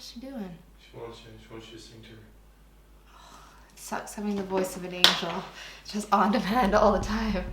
What's she doing? She wants you to sing to her. It sucks having the voice of an angel. Just on demand all the time.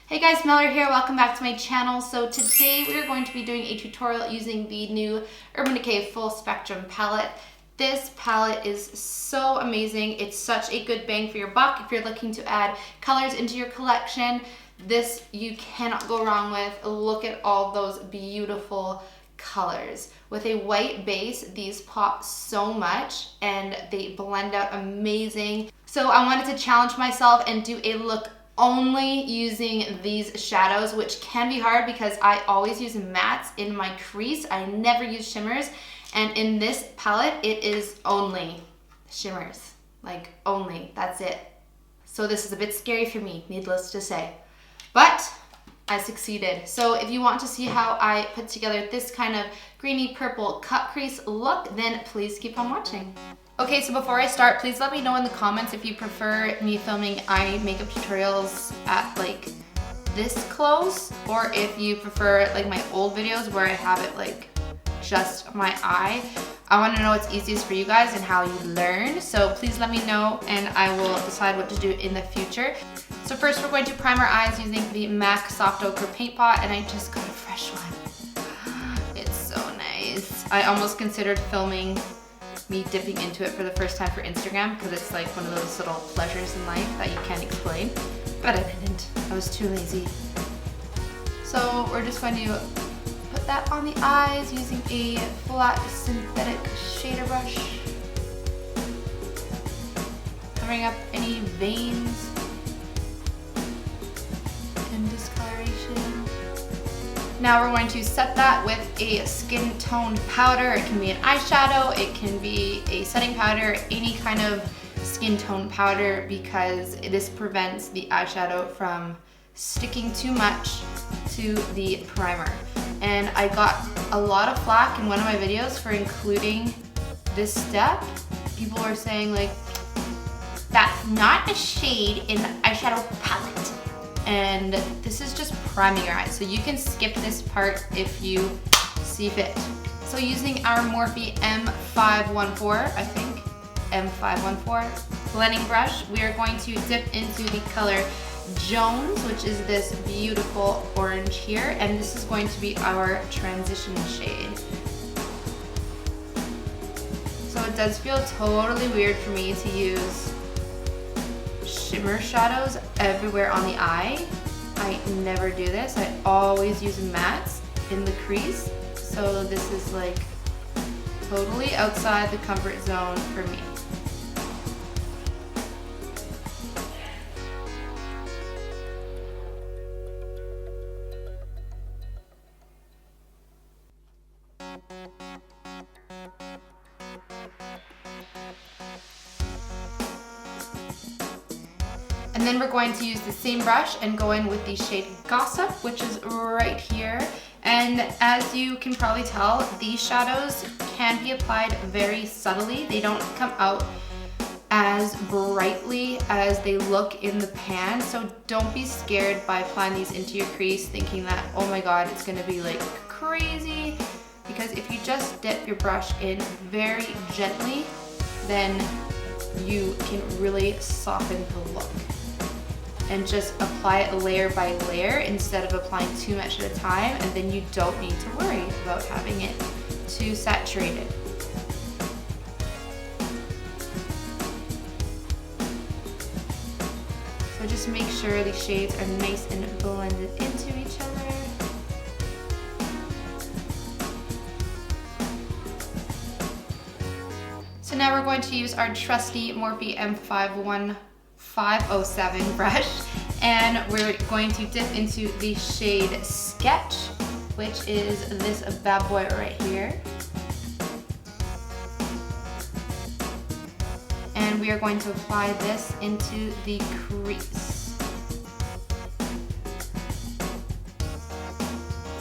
Hey guys, Mallory here. Welcome back to my channel. So today we are going to be doing a tutorial using the new Urban Decay Full Spectrum palette. This palette is so amazing. It's such a good bang for your buck. If you're looking to add colors into your collection, this you cannot go wrong with. Look at all those beautiful colors. With a white base, these pop so much and they blend out amazing. So I wanted to challenge myself and do a look only using these shadows, which can be hard because I always use mattes in my crease. I never use shimmers. And in this palette, it is only shimmers, like only, that's it. So this is a bit scary for me, needless to say, but I succeeded. So if you want to see how I put together this kind of greeny purple cut crease look, then please keep on watching. Okay, so before I start, please let me know in the comments if you prefer me filming eye makeup tutorials at like this close, or if you prefer like my old videos where I have it like just my eye. I want to know what's easiest for you guys and how you learn. So please let me know and I will decide what to do in the future. So first we're going to prime our eyes using the MAC Soft Ochre Paint Pot, and I just got a fresh one. It's so nice. I almost considered filming me dipping into it for the first time for Instagram because it's like one of those little pleasures in life that you can't explain, but I didn't. I was too lazy. So we're just going to put that on the eyes using a flat synthetic shader brush, covering up any veins and discoloration. Now we're going to set that with a skin tone powder. It can be an eyeshadow, it can be a setting powder, any kind of skin tone powder, because this prevents the eyeshadow from sticking too much to the primer. And I got a lot of flack in one of my videos for including this step. People were saying like, that's not a shade in the eyeshadow palette. And this is just priming your eyes. So you can skip this part if you see fit. So using our Morphe M514, I think, M514 blending brush, we are going to dip into the color Jones, which is this beautiful orange here, and this is going to be our transition shade. So it does feel totally weird for me to use shimmer shadows everywhere on the eye. I never do this. I always use mattes in the crease, so this is like totally outside the comfort zone for me. And then we're going to use the same brush and go in with the shade Gossip, which is right here. And as you can probably tell, these shadows can be applied very subtly. They don't come out as brightly as they look in the pan. So don't be scared by applying these into your crease thinking that, oh my God, it's gonna be like crazy. Because if you just dip your brush in very gently, then you can really soften the look. And just apply it layer by layer instead of applying too much at a time, and then you don't need to worry about having it too saturated. So just make sure the shades are nice and blended into each other. So now we're going to use our trusty Morphe M51507 brush, and we're going to dip into the shade Sketch, which is this bad boy right here. And we are going to apply this into the crease.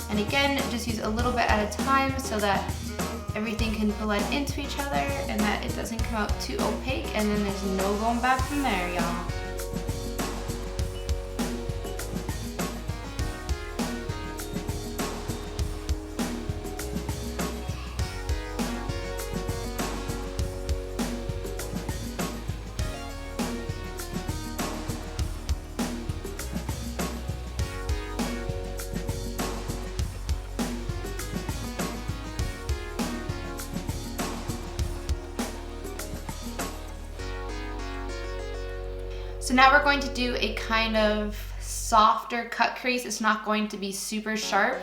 And again, just use a little bit at a time so that everything can blend into each other and that it doesn't come out too opaque, and then there's no going back from there, y'all. So now we're going to do a kind of softer cut crease. It's not going to be super sharp,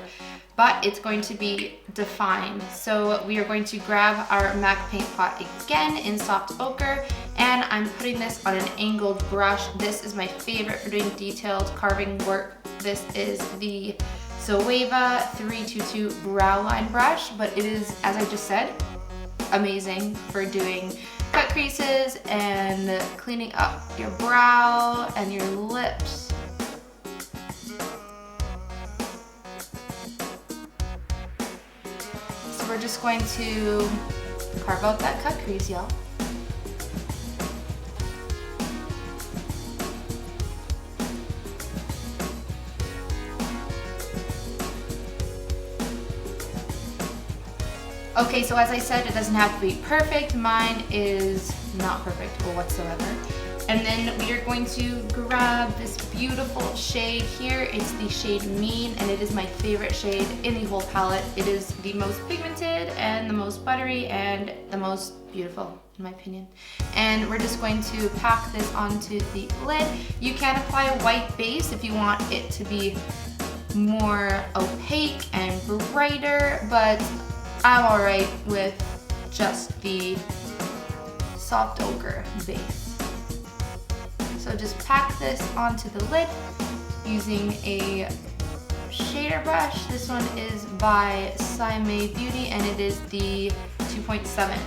but it's going to be defined. So we are going to grab our MAC paint pot again in soft ochre, and I'm putting this on an angled brush. This is my favorite for doing detailed carving work. This is the Zoeva 322 brow line brush, but it is, as I just said, amazing for doing cut creases and cleaning up your brow and your lips. So we're just going to carve out that cut crease, y'all. Okay, so as I said, it doesn't have to be perfect. Mine is not perfect whatsoever. And then we are going to grab this beautiful shade here. It's the shade Mean, and it is my favorite shade in the whole palette. It is the most pigmented and the most buttery and the most beautiful, in my opinion. And we're just going to pack this onto the lid. You can apply a white base if you want it to be more opaque and brighter, but I'm alright with just the soft ochre base. So just pack this onto the lid using a shader brush. This one is by Sime Beauty and it is the 2.7.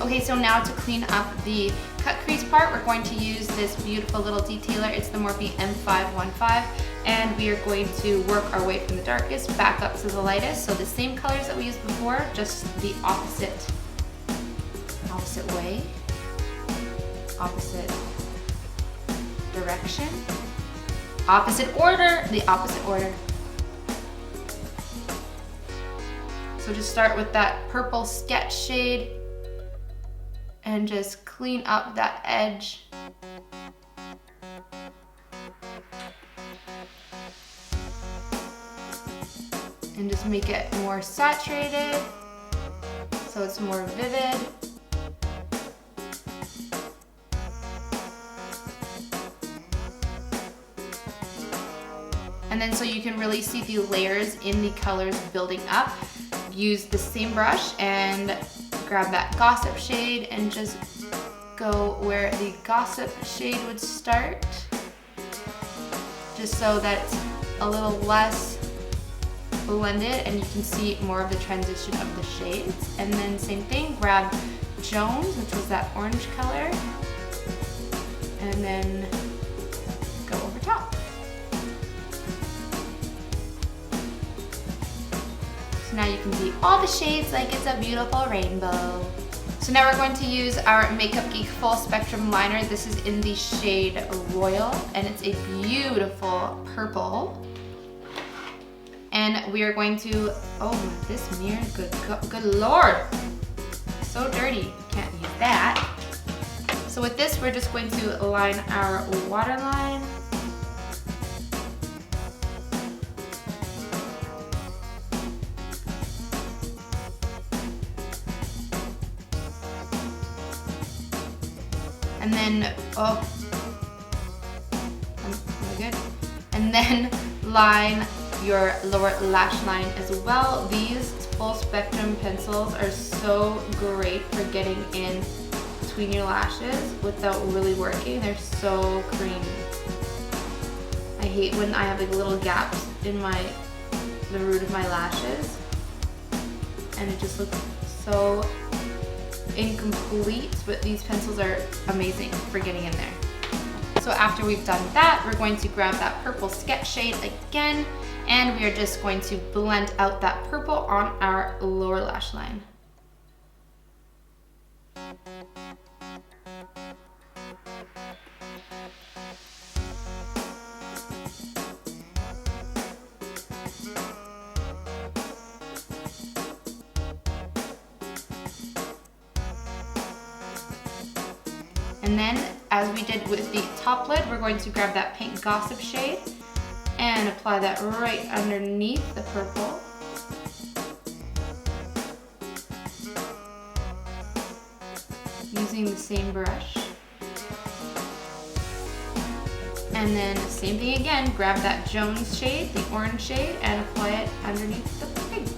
Okay, so now to clean up the cut crease part, we're going to use this beautiful little detailer. It's the Morphe M515, and we are going to work our way from the darkest back up to the lightest. So the same colors that we used before, just the opposite way, opposite direction, opposite order, the opposite order. So just start with that purple sketch shade and just clean up that edge. And just make it more saturated so it's more vivid. And then so you can really see the layers in the colors building up, use the same brush and grab that Gossip shade and just go where the Gossip shade would start, just so that it's a little less blended and you can see more of the transition of the shades. And then same thing, grab Jones, which was that orange color, and then go over top. So now you can see all the shades like it's a beautiful rainbow. So now we're going to use our Makeup Geek Full Spectrum Liner. This is in the shade Royal, and it's a beautiful purple. And we are going to, oh, this mirror, good Lord. So dirty, can't use that. So with this, we're just going to line our waterline. And then, oh, am I good? And then line your lower lash line as well. These full spectrum pencils are so great for getting in between your lashes without really working. They're so creamy. I hate when I have like little gaps in the root of my lashes, and it just looks so incomplete, but these pencils are amazing for getting in there. So after we've done that, we're going to grab that purple sketch shade again, and we are just going to blend out that purple on our lower lash line. And then, as we did with the top lid, we're going to grab that pink Gossip shade and apply that right underneath the purple. Using the same brush. And then same thing again, grab that Jones shade, the orange shade, and apply it underneath the pink.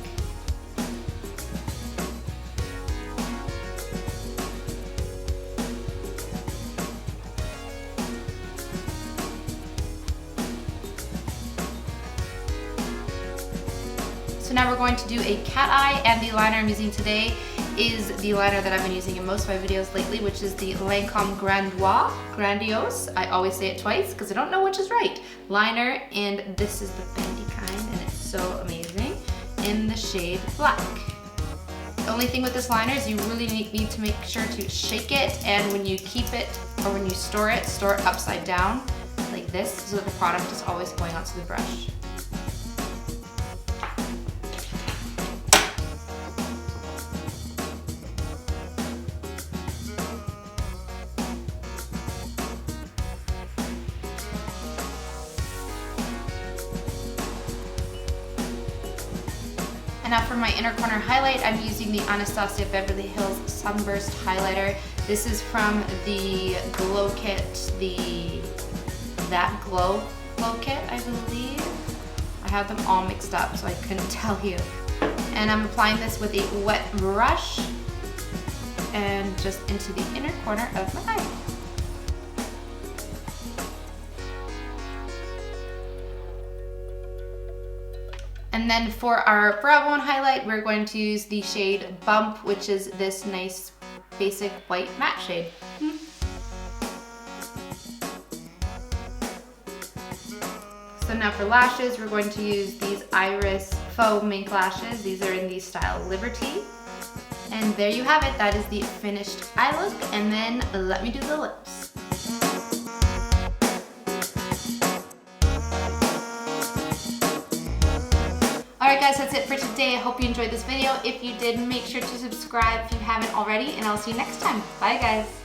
So now we're going to do a cat eye, and the liner I'm using today is the liner that I've been using in most of my videos lately, which is the Lancome Grandiose. I always say it twice because I don't know which is right. Liner, and this is the bendy kind, and it's so amazing, in the shade Black. The only thing with this liner is you really need to make sure to shake it, and when you keep it, or when you store it upside down, like this, so that the product is always going onto the brush. And now for my inner corner highlight, I'm using the Anastasia Beverly Hills Sunburst Highlighter. This is from the Glow Kit, That Glow Kit, I believe. I have them all mixed up, so I couldn't tell you. And I'm applying this with a wet brush and just into the inner corner of my eye. And then for our brow bone highlight, we're going to use the shade Bump, which is this nice basic white matte shade. So now for lashes, we're going to use these Iris Faux Mink lashes. These are in the style Liberty. And there you have it. That is the finished eye look. And then let me do the lips. Alright guys, that's it for today. I hope you enjoyed this video. If you did, make sure to subscribe if you haven't already, and I'll see you next time. Bye guys.